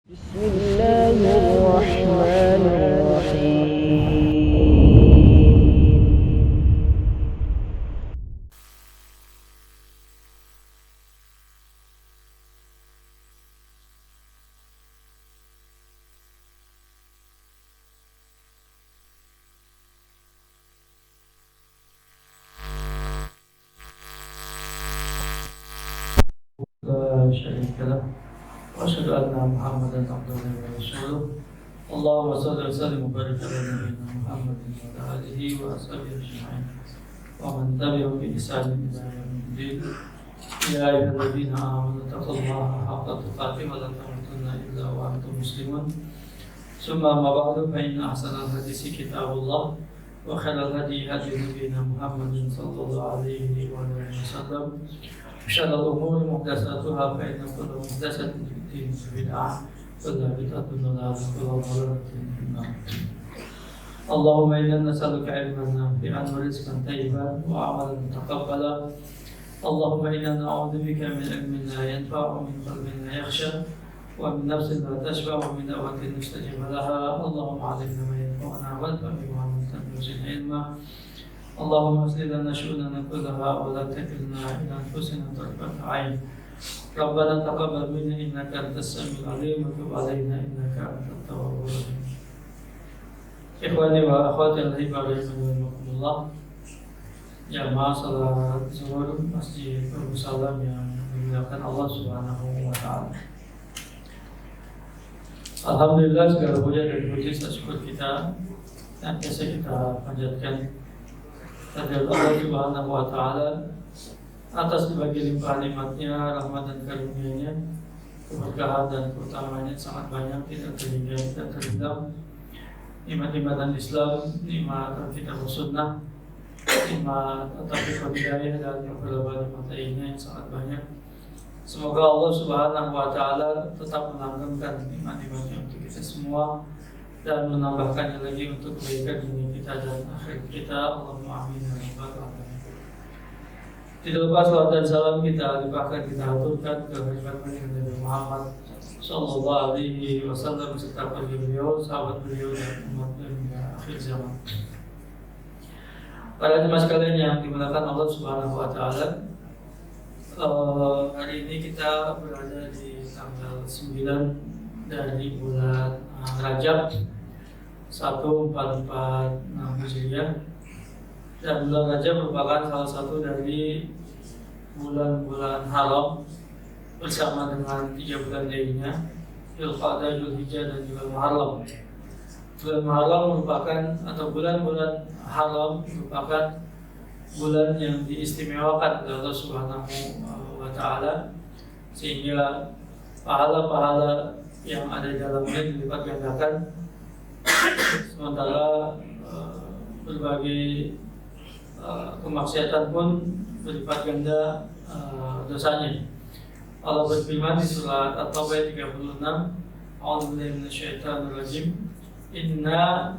بسم الله الرحمن الرحيم. لا شريك له وأشهد أن محمدا عبده ورسوله. اللهم صل وسلم وبارك على نبينا محمد وعلى آله وأصحابه أجمعين ومن تبعهم بإحسان إلى يوم الدين. يا أيها الذين آمنوا اتقوا الله حق تقاته ولا تموتن إلا وأنتم مسلمون. ثم أما بعد فإن أحسن الحديث كتاب الله وخير الهدي هدي نبينا محمد صلى الله عليه وآله وسلم. وشر الأمور محدثاتها فإن كل محدثة بدعة وكل بدعة ضلالة وكل ضلالة في النار. اللهم إنا نسألك علما نافعا ورزقا طيبا وعملا متقبلا. اللهم إنا نعوذ بك من علم لا ينفع ومن قلب لا يخشى ومن نفس لا تشبع ومن دعوة مستجيب لها. اللهم علمنا ما ينفعنا وانفع بما علمتنا وزدنا علما. اللهم اصلح لنا شؤوننا كلها ولا تكلنا إلى أنفسنا طرفة عين. ربنا تقبل منا إنك أنت السميع العليم وتب علينا إنك أنت التواب الرحيم. Ikhwani wa akhwati al-hibari rahimahumullah. Jamaah salat zuhur Masjid Abu Salam yang dimuliakan Allah Subhanahu wa taala. Alhamdulillah, segala puja dan puji syukur kita yang biasa kita panjatkan kepada Allah Subhanahu wa taala atas berbagai limpahan nikmatnya, rahmat dan karunia-Nya, keberkahan dan keutamaannya sangat banyak, tidak terhingga nikmat-nikmatan Islam, nikmat Alkitab Sunnah, nikmat Taufik Hidayah dan beberapa nikmat lainnya yang sangat banyak. Semoga Allah Subhanahu wa taala tetap melanggengkan nikmat-nikmatnya untuk kita semua dan menambahkannya lagi untuk kebaikan dunia kita dan akhirat kita. Allahumma amin ya rabbal alamin. Tidak lupa salawat dan salam kita limpahkan, kita aturkan ke hadirat Nabi Muhammad sallallahu alaihi wasallam beserta keluarga beliau, sahabat beliau dan umat hingga akhir zaman. Para jemaah sekalian yang dimuliakan Allah Subhanahu wa taala, hari ini kita berada di tanggal 9 dari bulan Rajab 1446 Hijriah, dan bulan Rajab merupakan salah satu dari bulan-bulan haram bersama dengan 3 bulan lainnya, Dzulqa'dah, Dzulhijjah dan juga Muharram. Bulan Muharram merupakan atau bulan-bulan haram merupakan bulan yang diistimewakan oleh Allah Subhanahu wa taala, sehingga pahala-pahala yang ada di dalamnya dilipat gandakan, sementara berbagai kemaksiatan pun berlipat ganda dosanya. Allah berfirman di surat At-Taubah 36, A'udzubillahi minasyaitonir rajim. Inna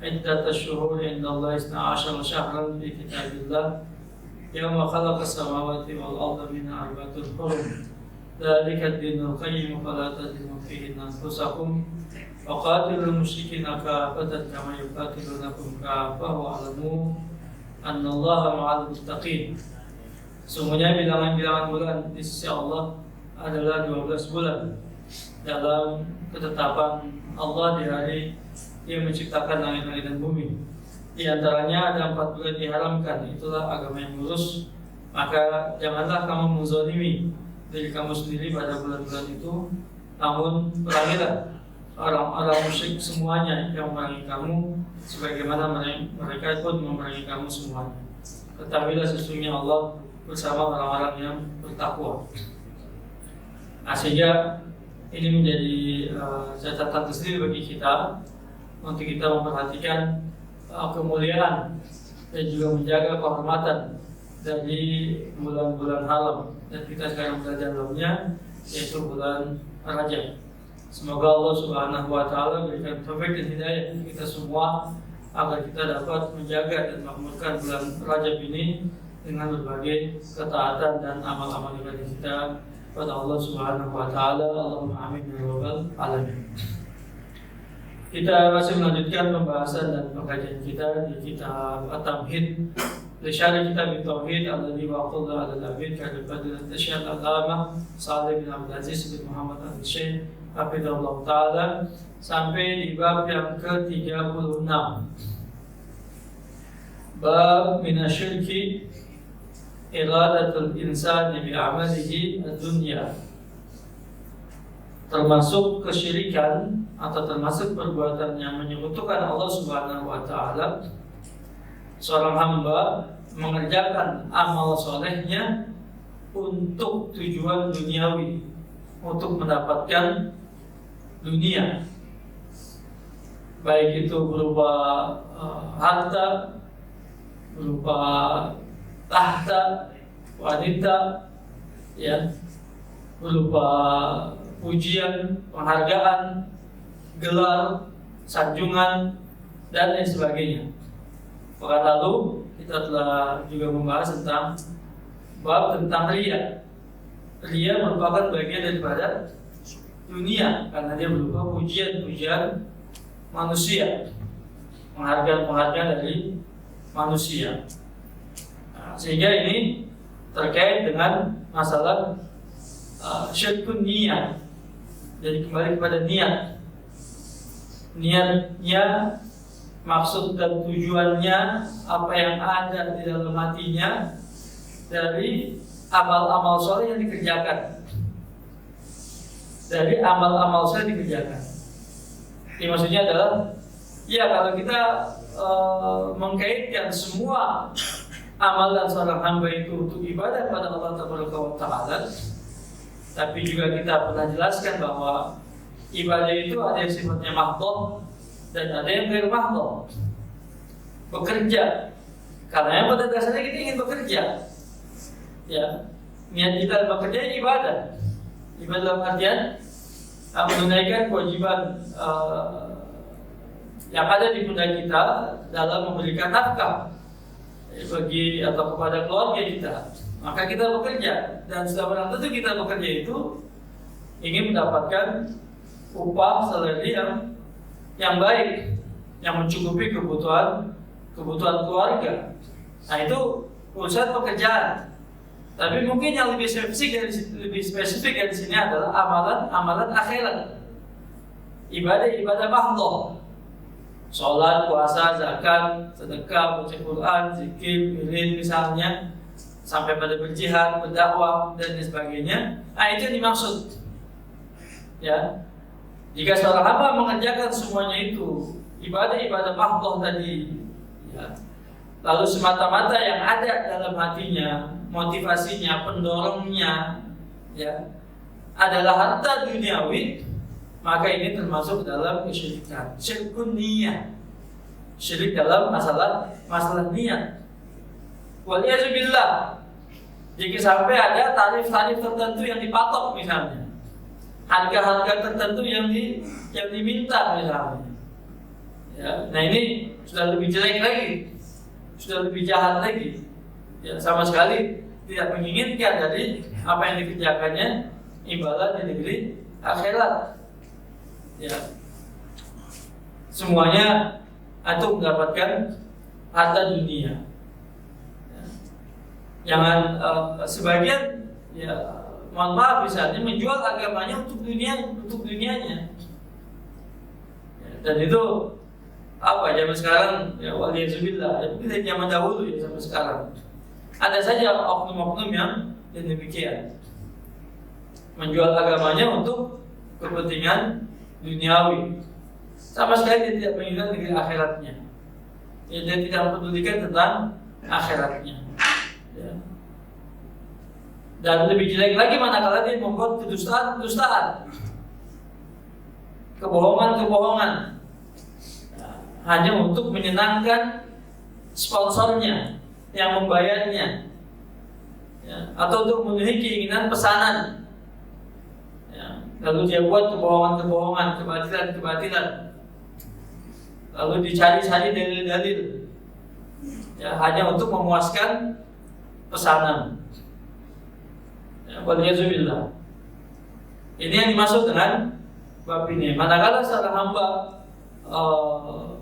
iddatash shuhuri indallahi 12 syahran fi kitabillah yawma khalaqas samawati wal arda minha arba'atun hurum. Dzalika ad-dinul qayyim fala tazlimu fihi anfusakum wa qatilul musyrikina kaffatan kama yuqatilunakum kaffah wa 'alamu annallaha ma'al muttaqin. Sungguhnya bilangan-bilangan bulan di sisi Allah adalah 12 bulan dalam ketetapan Allah di hari Dia menciptakan langit-langit dan bumi. Di antaranya ada 4 bulan diharamkan, itulah agama yang lurus. Maka janganlah kamu menzalimi diri kamu sendiri pada bulan-bulan itu, namun perangilah orang-orang musyrik semuanya yang memerangi kamu, sebagaimana mereka pun memerangi kamu semuanya. Ketahuilah sesungguhnya Allah bersama orang-orang yang bertakwa. Sehingga ini menjadi catatan tersendiri bagi kita untuk kita memperhatikan kemuliaan dan juga menjaga kehormatan dari bulan-bulan haram, dan kita sekarang berada dalamnya, yaitu bulan Rajab. Semoga Allah Subhanahu wa taala berikan taufik dan hidayah kita semua agar kita dapat menjaga dan memakmurkan bulan Rajab ini dengan berbagai ketaatan dan amal-amal ibadah kita kepada Allah Subhanahu wa taala. Allahumma amin ya rabbal alamin. Kita masih melanjutkan pembahasan dan pengkajian kita di kitab At-Tamhid li syarh kitab At-Tauhid alladhi waqala al-abid ka'al fadilat Syekh Al-Allamah Shalih bin Abdul Aziz bin Muhammad Al-Syekh hafizahullah taala sampai di bab yang ke-36. Bab minasyirki iradatul insani bi'amalihi ad-dunya, termasuk kesyirikan atau termasuk perbuatan yang menyekutukan Allah Subhanahu wa taala. Seorang hamba mengerjakan amal solehnya untuk tujuan duniawi, untuk mendapatkan dunia, baik itu berupa harta, berupa tahta, wanita, ya, berupa pujian, penghargaan, gelar, sanjungan, dan lain sebagainya. Pekan lalu kita telah juga membahas tentang bab tentang riya. Riya merupakan bagian daripada dunia karena dia berupa pujian-pujian manusia, penghargaan-penghargaan dari manusia. Nah, sehingga ini terkait dengan masalah syirkun niat. Jadi kembali kepada niat. Niatnya, maksud dan tujuannya, apa yang ada di dalam hatinya dari amal-amal soleh yang dikerjakan. Dari amal-amal soleh yang dikerjakan. Ini maksudnya adalah, ya kalau kita mengkaitkan semua amalan seorang hamba itu untuk ibadah pada Allah Taala, tapi juga kita pernah jelaskan bahwa ibadah itu ada yang sifatnya mahdhah dan ada yang ghair mahdhah. Bekerja, karena yang pada dasarnya kita ingin bekerja. Ya, niat kita bekerja ibadah. Ibadah dalam artian menunaikan kewajiban yang ada di pundak kita dalam memberikan nafkah bagi atau kepada keluarga kita. Maka kita bekerja, dan sudah barang tentu kita bekerja itu ingin mendapatkan upah salary yang baik, yang mencukupi kebutuhan keluarga. Nah, itu urusan pekerjaan. Tapi mungkin yang lebih spesifik dari sini adalah amalan akhirat, ibadah mahdhah, sholat, puasa, zakat, sedekah, baca Quran, zikir, wirid misalnya, sampai pada berjihad, berdakwah dan lain sebagainya. Nah, itu yang dimaksud. Ya, jika seorang hamba mengerjakan semuanya itu ibadah mahdhah tadi, ya, lalu semata-mata yang ada dalam hatinya, motivasinya, pendorongnya, ya, adalah harta duniawi, maka ini termasuk dalam kesyirikan, syirkun niyah, syirik dalam masalah niat. Waliyahzubillah, jika sampai ada tarif-tarif tertentu yang dipatok misalnya, harga-harga tertentu yang diminta misalnya, ya, nah ini sudah lebih jelek lagi, sudah lebih jahat lagi, ya, sama sekali tidak menginginkan dari apa yang dikerjakannya imbalan di negeri akhirat. Ya, semuanya untuk mendapatkan harta dunia. Ya. Jangan sebagian, ya, mohon maaf misalnya menjual agamanya untuk dunianya. Ya, dan itu apa zaman sekarang, ya, waliyahzubillah, ya, dari zaman dahulu ya sampai sekarang ada saja oknum-oknum yang demikian, menjual agamanya untuk kepentingan duniawi, sama sekali dia tidak menginginkan negeri akhiratnya. Ya, dia tidak mempedulikan tentang akhiratnya. Ya. Dan lebih jelek lagi manakala dia membuat kedustaan, kebohongan, ya, hanya untuk menyenangkan sponsornya yang membayarnya, ya, atau untuk memenuhi keinginan pesanan. Ya, lalu dia buat kebohongan, kebatilan, lalu dicari-cari dalil-dalil, ya, hanya untuk memuaskan pesanan. Ya, waliyahzubillah. Ini yang dimaksud dengan bab ini. Manakala seorang hamba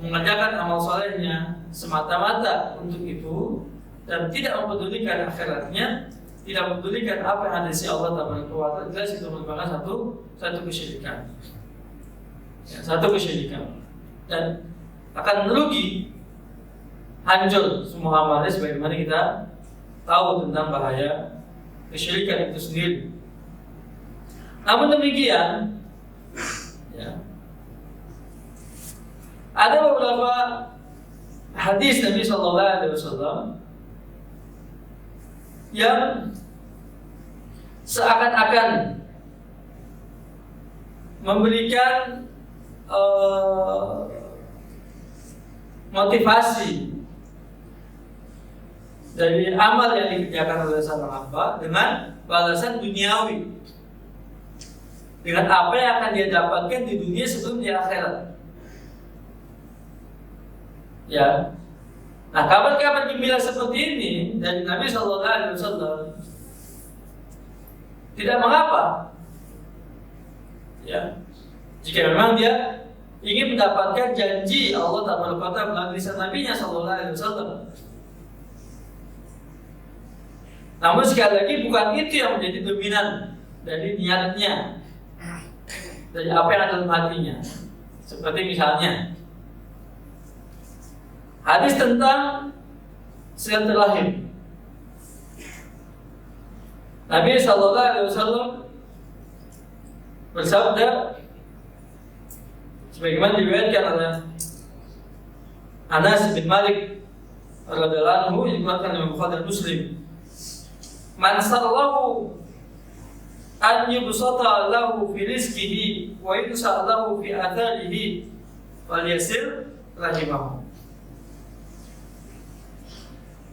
mengerjakan amal solehnya semata-mata untuk itu dan tidak mempedulikan akhiratnya, tidak mempedulikan apa yang ada di sisi Allah Taala, jelas itu merupakan satu kesyirikan. Ya, satu kesyirikan dan akan merugi, hancur semua amalnya, sebagaimana kita tahu tentang bahaya kesyirikan itu sendiri. Namun demikian, ya, ada beberapa hadis Nabi Sallallahu Alaihi Wasallam yang seakan-akan memberikan motivasi dari amal yang dikerjakan oleh seorang hamba dengan balasan duniawi, dengan apa yang akan dia dapatkan di dunia sebelum di akhirat. Ya, nah kabar-kabar gembira seperti ini dari Nabi Sallallahu Alaihi Wasallam tidak mengapa. Ya, jika memang dia ingin mendapatkan janji Allah Taala melalui lisan Nabi-Nya Sallallahu Alaihi Wasallam. Namun sekali lagi bukan itu yang menjadi dominan dari niatnya, dari apa yang ada dalam hatinya. Seperti misalnya hadis tentang silaturahim. Nabi Sallallahu Alaihi Wasallam bersabda, sebagaimana diriwayatkan oleh Anas bin Malik radhiyallahu anhu, yang diriwayatkan oleh Bukhari dan Muslim, "Man sallahu an yubsata lahu fi rizqihi wa yunsa lahu fi atharihi falyasir rahimahu."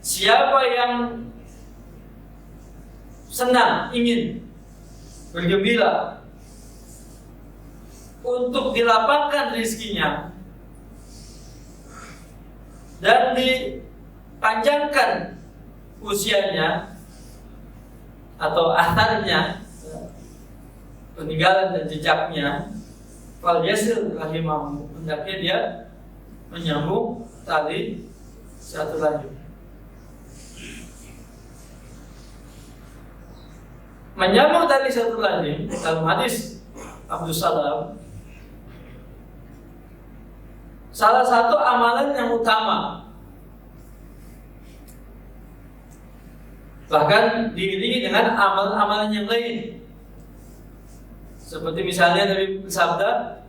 Siapa yang senang, ingin bergembira untuk dilapangkan rezekinya dan dipanjangkan usianya atau atharnya, peninggalan dan jejaknya, fal yasir rahimahu, hendaknya dia menyambung tali silaturahim. Menyambung tali silaturahim dalam hadis Abdus Salam salah satu amalan yang utama, bahkan diiringi dengan amalan-amalan yang lain. Seperti misalnya Nabi bersabda,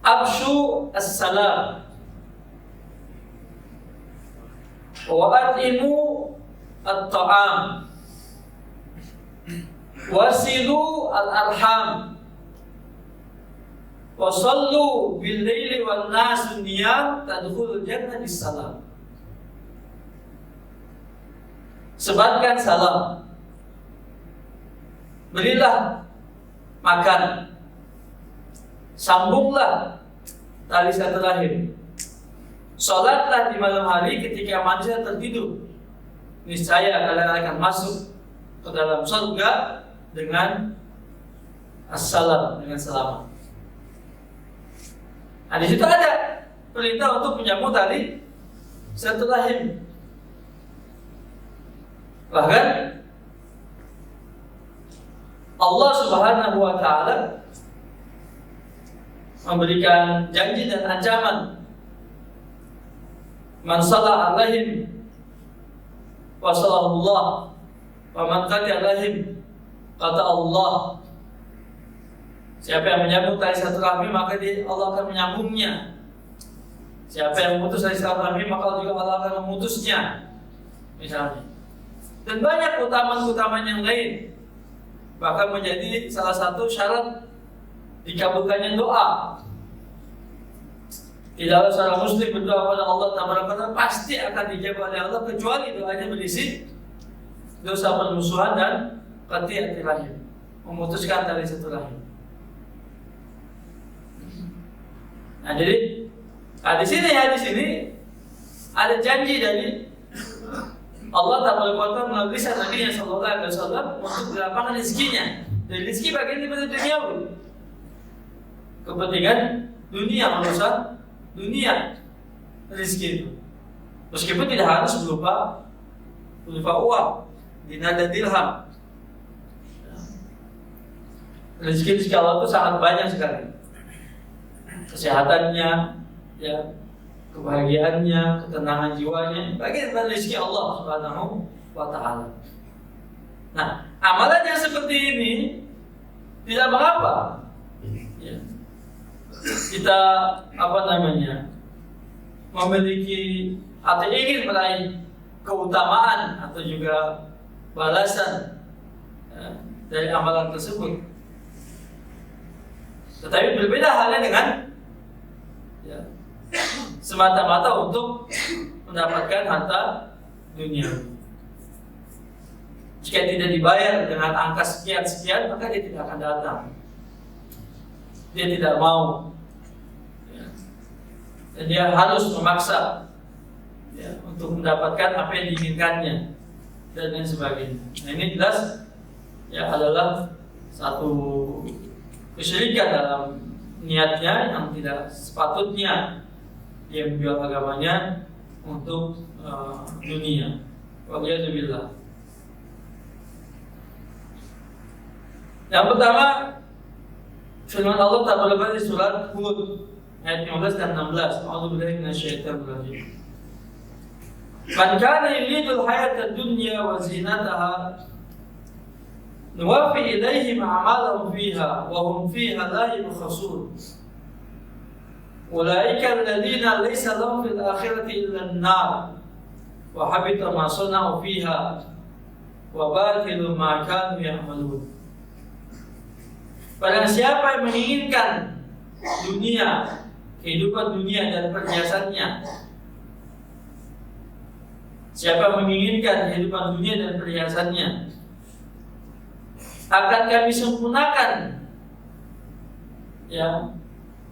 "Abshu as-salam wa at'imu at-ta'am wasilu al-arham wa sallu bil-laili wan nasu niyam tadkhulul jannah bis-salam." Sebarkan salam, berilah makan, sambunglah tali silaturahim, salatlah di malam hari ketika manusia tertidur, niscaya kalian akan masuk ke dalam surga dengan assalam, dengan selamat. Nah, di situ ada perintah untuk menyambung tali silaturahim. Bahkan Allah Subhanahu wa Ta'ala memberikan janji dan ancaman, "Man shalla alaihim wa sallallahu wa man qata alaihim kata Allah." Siapa yang menyambung tali silaturahmi maka Allah akan menyambungnya. Siapa yang memutus tali silaturahmi maka juga Allah akan memutusnya. Misalnya. Dan banyak keutamaan-keutamaan yang lain. Bahkan menjadi salah satu syarat dikabulkannya doa. Tidaklah seorang muslim berdoa kepada Allah Ta'ala pasti akan dijawab oleh Allah, kecuali doanya berisi dosa permusuhan dan qati'atir rahim, memutuskan tali silaturahim. Nah, jadi di sini ada janji dari Allah Ta'ala melalui lisan Nabi Sallallahu Alaihi Wasallam untuk dilapangkan rezekinya. Dan rezeki bagian daripada duniawi. Kepentingan dunia, urusan dunia rezeki itu. Meskipun tidak harus berupa uang, dinar dan dirham. Rezeki Allah itu sangat banyak sekali. Kesehatannya, ya, kebahagiaannya, ketenangan jiwanya, bagian dari rezeki Allah Subhanahu wa Ta'ala. Nah, amalan yang seperti ini tidak mengapa. Ya. Kita memiliki atau ingin meraih keutamaan atau juga balasan dari amalan tersebut. Tetapi berbeda halnya dengan semata-mata untuk mendapatkan harta dunia. Jika tidak dibayar dengan angka sekian-sekian, maka dia tidak akan datang. Dia tidak mau. Dan dia harus memaksa untuk mendapatkan apa yang diinginkannya dan lain sebagainya. Nah, ini jelas adalah satu kesyirikan dalam niatnya yang tidak sepatutnya dia menjual agamanya untuk dunia. Waliyadzubillah. Yang pertama, firman Allah Ta'ala di surat Hud ayat 15 dan 16. A'udzubillahi minasyaitonir rajim. Man kana yuridul hayatad dunya wa zinataha nuwaffi ilaihim a'malahum fiha wa hum fiha la yubkhasun. Ulaika alladziina laysa lahum fil akhirati illa an-nar wa habita ma sana'u fiha wa batilu ma kanu ya'malun. Barang siapa yang menginginkan dunia, kehidupan dunia dan perhiasannya, siapa yang menginginkan kehidupan dunia dan perhiasannya, akan kami sempurnakan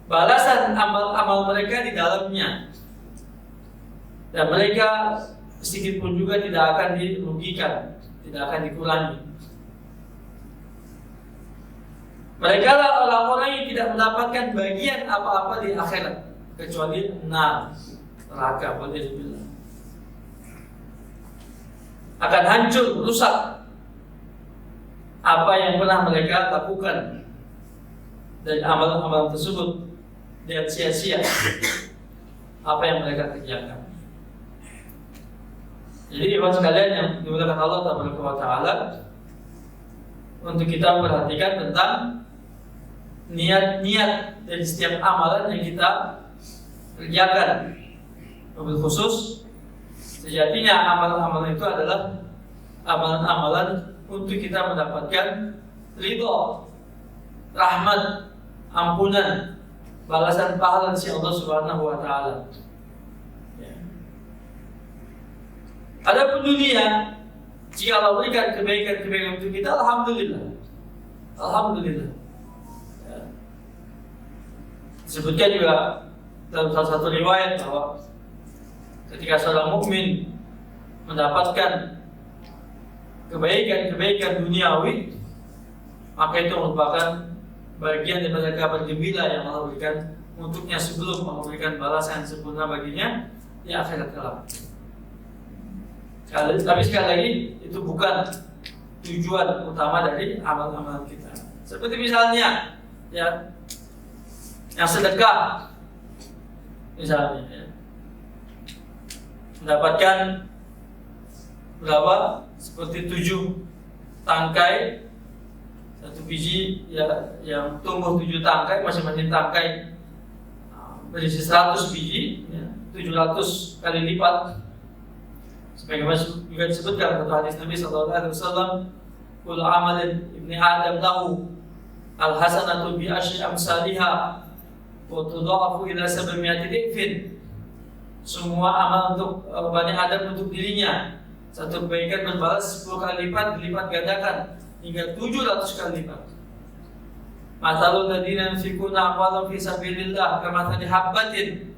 balasan amal-amal mereka di dalamnya, dan mereka sedikit pun juga tidak akan dirugikan, tidak akan dikurangi. Mereka lah orang-orang yang tidak mendapatkan bagian apa-apa di akhirat kecuali neraka. Akan hancur, rusak apa yang pernah mereka lakukan dari amalan-amalan tersebut, dan sia-sia apa yang mereka kerjakan. Jadi ibu sekalian yang dimuliakan Allah Ta'ala, untuk kita perhatikan tentang niat-niat dari setiap amalan yang kita kerjakan. Mobil khusus, sejatinya amalan-amalan itu adalah amalan-amalan untuk kita mendapatkan ridho, rahmat, ampunan, balasan pahala dari Allah Subhanahu wa Ta'ala. Adapun dunia, jika Allah berikan kebaikan-kebaikan untuk kita, alhamdulillah. Alhamdulillah. Disebutkan juga dalam salah satu riwayat bahwa ketika seorang mukmin mendapatkan kebaikan-kebaikan duniawi, maka itu merupakan bagian daripada kabar gembira yang Allah berikan untuknya sebelum Allah berikan balasan sempurna baginya di akhirat kelak. Tapi sekali lagi, itu bukan tujuan utama dari amal-amal kita. Seperti misalnya yang sedekah, misalnya mendapatkan berapa? Seperti 7 tangkai, satu biji yang tumbuh 7 tangkai, masing-masing tangkai berisi 100 biji, 700 kali lipat. Sebagaimana juga disebutkan dalam hadis Nabi SAW, "Kullu amalin ibni Adam lahu al-hasanatu bi asyri amsalihha wa tudha'afu ila 700 dhifin." Semua amal untuk Bani Adam untuk dirinya, satu kebaikan berbalas 10 kali lipat, dilipat gandakan hingga 700 kali lipat. Mathalul ladzina yunfiquna amwalahum fi sabilillah kamathali habbatin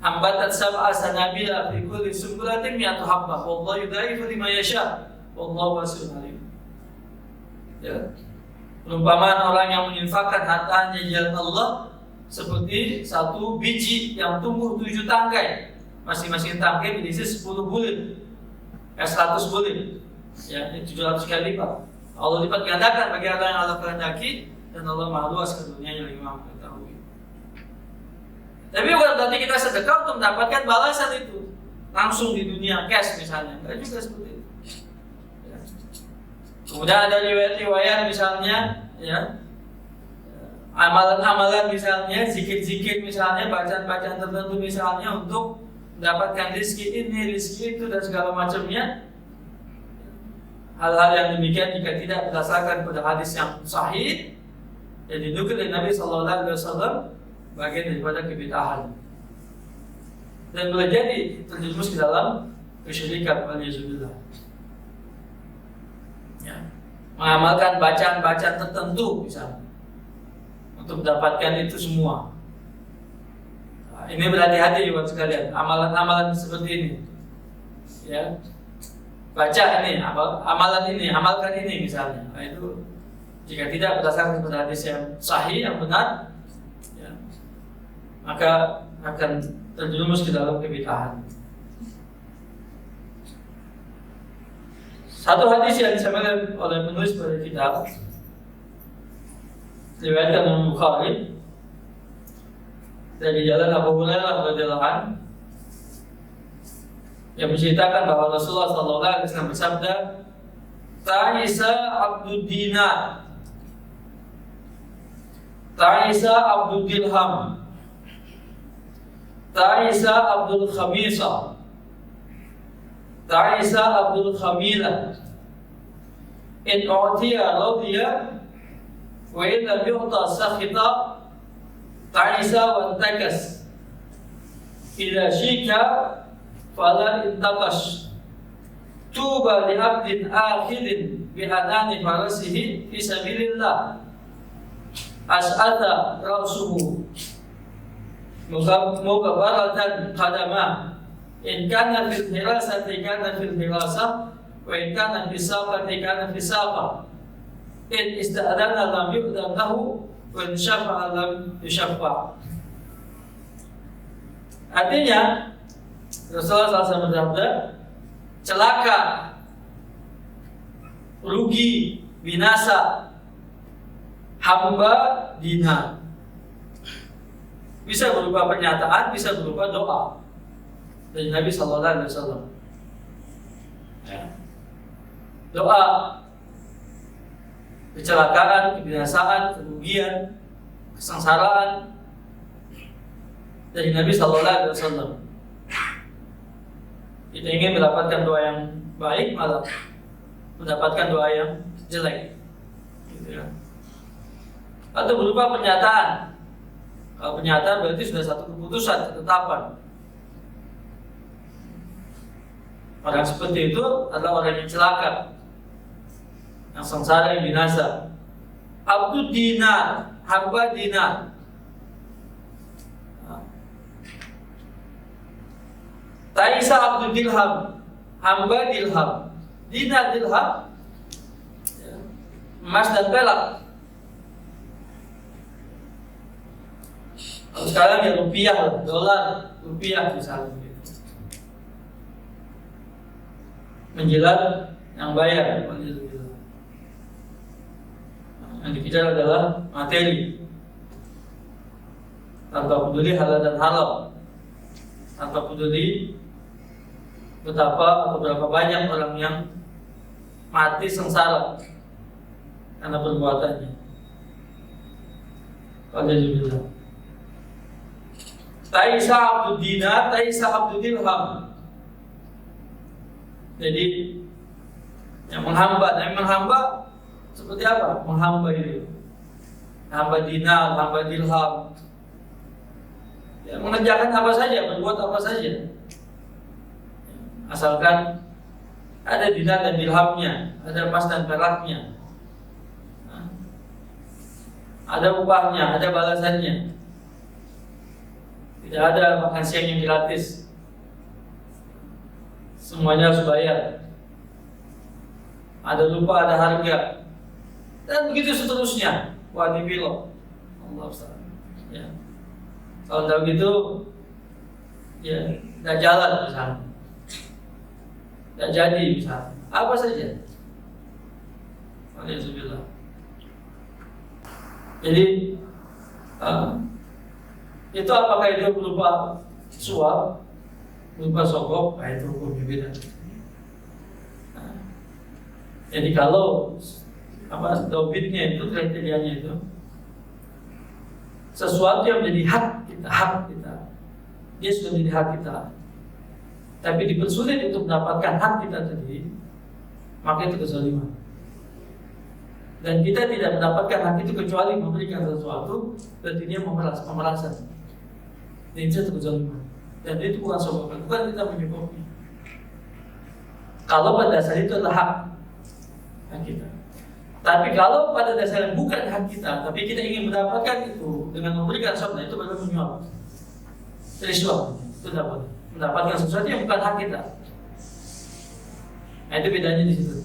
ambatat sab'a sanabila fi kulli sunbulatin mi'atu habbah wallahu yudha'ifu liman yasha wallahu wasi'un alim. Perumpamaan orang yang menginfakkan hartanya di jalan Allah seperti satu biji yang tumbuh 7 tangkai. Masing-masing tangkai berisi 10 bulir, 100 bulir, ya, 700 kali lipat. Allah lipat gandakan bagi orang yang Allah kehendaki, dan Allah maha luas karunia-Nya yang maha mengetahui. Tapi bukan berarti kita sedekah untuk mendapatkan balasan itu langsung di dunia cash misalnya, enggak juga seperti itu. Ya. Kemudian ada riwayat-riwayat misalnya, ya, amalan-amalan misalnya, zikir-zikir misalnya, bacaan-bacaan tertentu misalnya untuk mendapatkan rezeki ini, rezeki itu, dan segala macamnya. Hal-hal yang demikian jika tidak berdasarkan pada hadis yang sahih yang dinukil dari Nabi SAW, bagian daripada kebid'ahan dan boleh jadi terjerumus ke dalam kesyirikan, waliyadzubillah. Ya. Mengamalkan bacaan-bacaan tertentu misalnya untuk mendapatkan itu semua. Nah, ini berhati-hati buat sekalian, amalan-amalan seperti ini. Ya. Baca ini, amalan ini, amalkan ini misalnya. Nah, itu jika tidak berdasarkan pada hadis yang sahih, yang benar, ya, maka akan terjerumus ke dalam kebid'ahan. Satu hadis yang disampaikan oleh penulis pada kitab diriwayatkan oleh Bukhari dari jalan Abu Hurairah radhiyallahu anhu yang menceritakan bahwa Rasulullah SAW bersabda, "Ta'isa abdud dinar, ta'isa abdud dirham, ta'isa abdul khamisa, ta'isa abdul khamila, in u'tiya radiya, wa in lam yu'ta sakhita, ta'isa wa takas, idza syika fala intaqash, tuba li abdin akhidin bi anani farasihi fi sabilillah, as'ata ra'suhu mugabaratan qadama, in kana fil hirasati kana fil hirasah, wa in kana fis saqati kana fis saqah, in ista'dana lam yu'dan lahu, wa in syafa'a lam yushaffa'." Artinya Rasulullah SAW bersabda, celaka, rugi, binasa hamba dinar. Bisa berupa pernyataan, bisa berupa doa dari Nabi SAW. Ya. Doa kecelakaan, kebinasaan, kerugian, kesengsaraan dari Nabi SAW. Kita ingin mendapatkan doa yang baik, malah mendapatkan doa yang jelek, gitu ya. Atau berupa pernyataan. Kalau pernyataan berarti sudah satu keputusan, ketetapan. Orang seperti itu adalah orang yang celaka, yang sengsara, yang binasa. Abdud dinar, hamba dinar. Ta'isa abdul dirham, hamba dirham. Dinar, dirham, emas dan perak. Kalau sekarang ya rupiah, dolar, rupiah misalnya. Menjilat yang bayar, yang dikejar adalah materi, tanpa peduli halal dan haram, tanpa peduli betapa atau berapa banyak orang yang mati sengsara karena perbuatannya. Alhamdulillah. Ta'isa abdud dinar, ta'isa abdud dirham. Jadi yang menghamba, dan menghamba seperti apa? Menghamba itu, hamba dinar, hamba dirham. Ya, mengerjakan apa saja, berbuat apa saja, asalkan ada dinar dan dirhamnya, ada emas dan peraknya, ada upahnya, ada balasannya. Tidak ada makan siang yang gratis, semuanya harus bayar. Ada lupa, ada harga, Dan begitu seterusnya. Wah, ini belok. Allah Ustaz. Ya. Kalau tidak begitu, ya tidak jalan misalnya, tidak jadi misalnya, apa saja. Alhamdulillah. Jadi itu apakah itu berupa suap, berupa sogok, itu hukumnya beda. Jadi kalau dobitnya itu, kriterianya itu sesuatu yang menjadi hak kita, dia sudah menjadi hak kita, tapi dipersulit untuk mendapatkan hak kita tadi, maka itu kezaliman. Dan kita tidak mendapatkan hak itu kecuali memberikan sesuatu dan dia pemerasan. Dan itu kezaliman. Dan itu bukan sobat, bukan kita menyebabnya. Kalau pada dasar itu adalah hak kita. Tapi kalau pada dasarnya bukan hak kita, tapi kita ingin mendapatkan itu dengan memberikan suap, itu benar menyuap. Jadi suap itu dapat mendapatkan sesuatu yang bukan hak kita. Nah, itu bedanya di situ.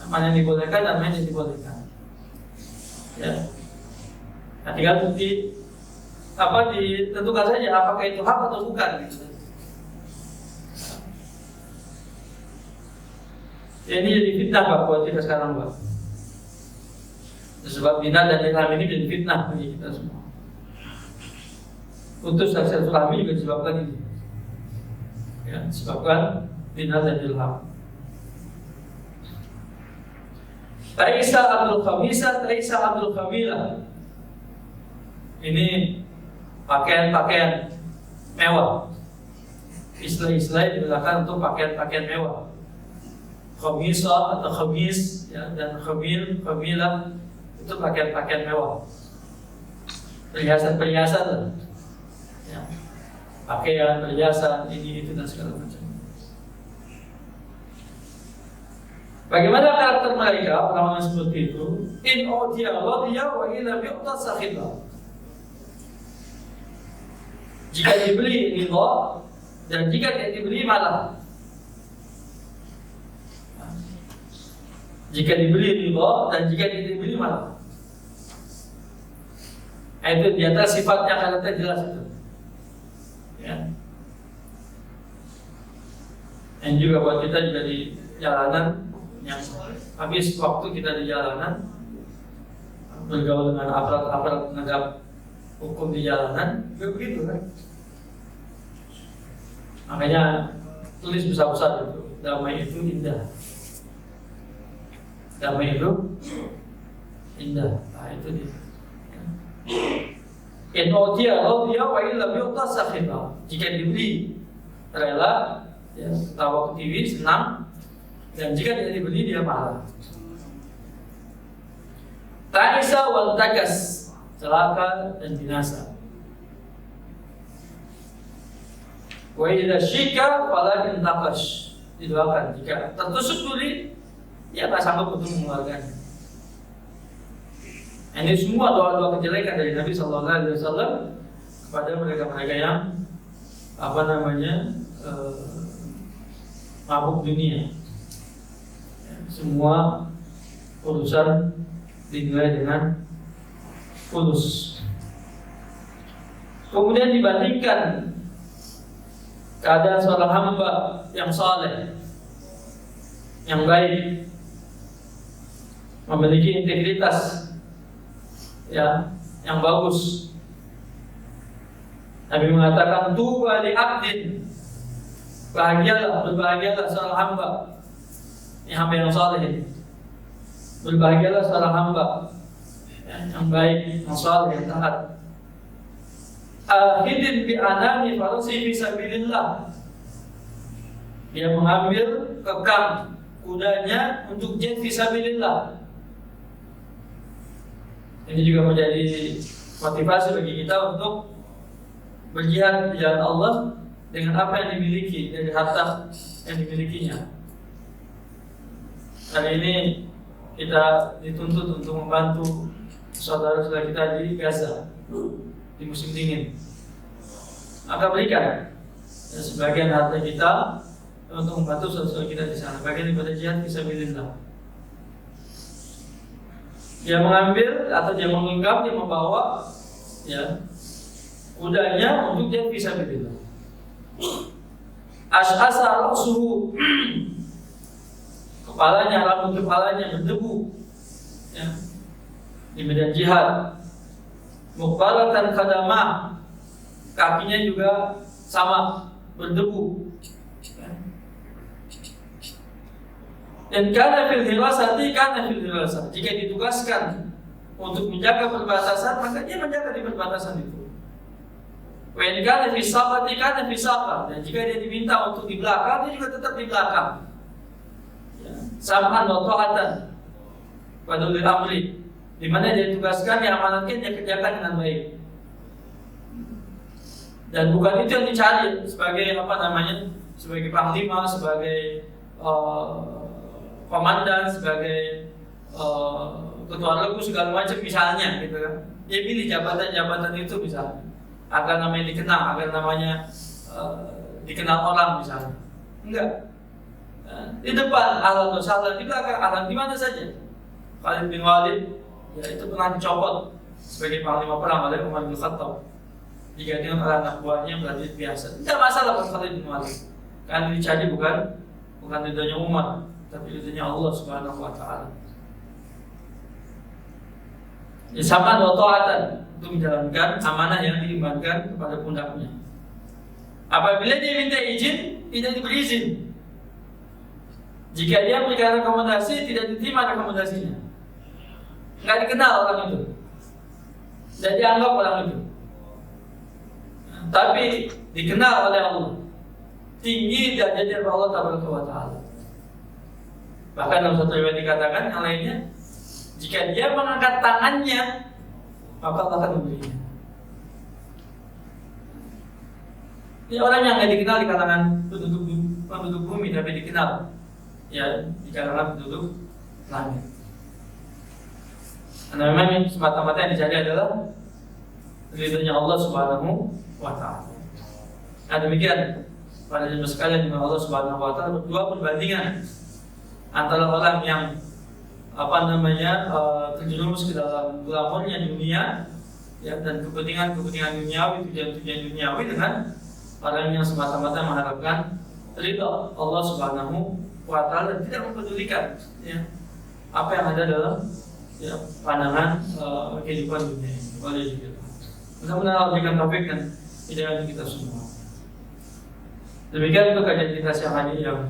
Mana yang dibolehkan dan mana yang dibolehkan. Ya. Nah, tinggal ditentukan saja apakah itu hak atau bukan. Gitu. Ya, ini jadi fitnah Pak buat kita sekarang Pak. Sebab dinar dan dirham ini jadi fitnah bagi kita semua. Putus silaturahmi juga disebabkan ini. Ya, disebabkan dinar dan dirham. Taisa Abdul Khamisah, Taisa Abdul Khamilah. Ini pakaian-pakaian mewah. Istilah-istilah digunakan untuk pakaian-pakaian mewah. Khamisah atau khamis, ya, dan khamilah itu pakaian-pakaian mewah. Perhiasan-perhiasan, ya. Pakaian, perhiasan, ini, itu, dan segala macam. Bagaimana karakter mereka orang-orang seperti itu? In utiya radiya wa illa yu'ta sakhita. Jika diberi ridha dan jika tidak diberi malah. Jika diberi ridha dan jika tidak diberi malah. Itu di atas sifatnya karakter jelas itu. Ya. Dan juga buat kita juga di jalanan, yang habis waktu kita di jalanan bergaul dengan aparat penegak hukum di jalanan, begitu kan? Makanya tulis besar-besar itu, damai itu indah. Damai itu indah. Nah, itu dia. In utiya radiya wa illa yu'ta sakhita. Jika diberi rela, ya, tawa ke TV, senang. Dan jika tidak dibeli dia marah. Ta'isa wal takas, celaka dan binasa. Wa idza syika fala intaqash, didoakan jika tertusuk duri dia tak sanggup untuk mengeluarkannya. Ini semua doa-doa kejelekan dari Nabi sallallahu alaihi wasallam kepada mereka-mereka yang mabuk dunia. Semua urusan dinilai dengan fulus. Kemudian dibandingkan keadaan seorang hamba yang saleh, yang baik, memiliki integritas, ya, yang bagus. Nabi mengatakan tuba li abdin, berbahagialah seorang hamba, hamba yang saleh. Berbahagialah seorang hamba yang baik, yang saleh, yang taat. Ahidin bi anami farasi fi sabilillah. Dia mengambil kekang kudanya untuk jihad fi sabilillah. Ini juga menjadi motivasi bagi kita untuk berjihad di jalan Allah dengan apa yang dimiliki, dari harta yang dimilikinya. Hari ini kita dituntut untuk membantu saudara-saudara kita di Gaza di musim dingin. Maka berikan sebagian harta kita untuk membantu saudara-saudara kita di sana, bagian daripada jihad fisabilillah. Dia mengambil atau dia menggenggam, dia membawa ya kudanya untuk dia bisa fisabilillah. Ash'asa ra'suhu, kepalanya, rambut kepalanya berdebu ya, di medan jihad. Muqbalatan qadamah, kakinya juga sama berdebu. Dan kana fil hirasati, jika ditugaskan untuk menjaga perbatasan, maka dia menjaga di perbatasan itu. Wa in kana fi saqati, dan jika dia diminta untuk di belakang, dia juga tetap di belakang. Ya. Sam'an wa ta'atan wa ulil amri, di mana dia ditugaskan, diamanatkan, dia kerjakan dengan baik. Dan bukan itu yang dicari sebagai sebagai panglima, sebagai komandan, sebagai ketua regu segala macam misalnya, gitu kan. Dia pilih jabatan-jabatan itu misalnya agar namanya dikenal, agar namanya dikenal orang misalnya. Enggak. Di depan ahlan wa sahlan, di belakang ahlan, di mana saja. Khalid bin Walid ya itu pernah dicopot sebagai panglima perang oleh Umar bin Khattab. Digantikan oleh anak buahnya berarti biasa. Tidak masalah buat Khalid bin Walid. Karena dicari bukan ridhonya Umar, tapi ridhonya Allah Subhanahu wa taala. Sama wa ta'atan, untuk menjalankan amanah yang diembankan kepada pundaknya. Apabila dia minta izin, tidak diberi izin. Jika dia memberikan rekomendasi, tidak diterima rekomendasinya. Nggak dikenal orang itu, tidak dianggap orang itu. Tapi dikenal oleh Allah, tinggi derajatnya Allah Taala. Bahkan dalam satu riwayat dikatakan yang lainnya, jika dia mengangkat tangannya, maka Allah akan memberinya. Ini orang yang nggak dikenal di kalangan penduduk bumi, tapi dikenal ya di kalangan penduduk langit. Karena memang semata-mata yang dicari adalah ridhonya Allah Subhanahu wa taala. Nah demikian pada jemaah sekalian, dengan Allah Subhanahu wa taala berdua perbandingan antara orang yang terjerumus ke dalam glamornya dunia ya, dan kepentingan duniawi, tujuan duniawi, dengan orang yang semata-mata mengharapkan ridha Allah Subhanahu wa taala dan tidak mempedulikan ya apa yang ada dalam ya pandangan kehidupan dunia ini. Mudah-mudahan Allah berikan taufik dan hidayah kita semua. Demikian untuk kajian kita siang hari yang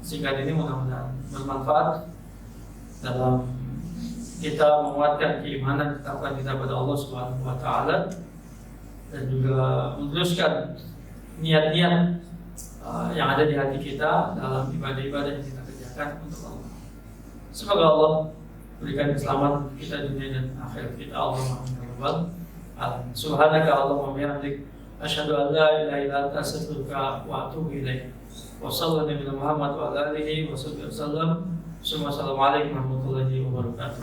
singkat ini, mudah-mudahan bermanfaat dalam kita menguatkan keimanan ketakwaan kita pada Allah Subhanahu wa taala, dan juga meneruskan niat-niat yang ada di hati kita dalam ibadah-ibadah yang kita kerjakan untuk Allah. Semoga Allah berikan keselamatan kita dunia dan akhirat kita. Allahumma amin. Subhanaka Allahumma bihamdik, asyhadu an la ilaha illa anta, astaghfiruka wa atubu ilaik. Wa sallallahu alaihi Muhammad wa ala alihi wa sahbihi wasallam. Assalamualaikum warahmatullahi wabarakatuh.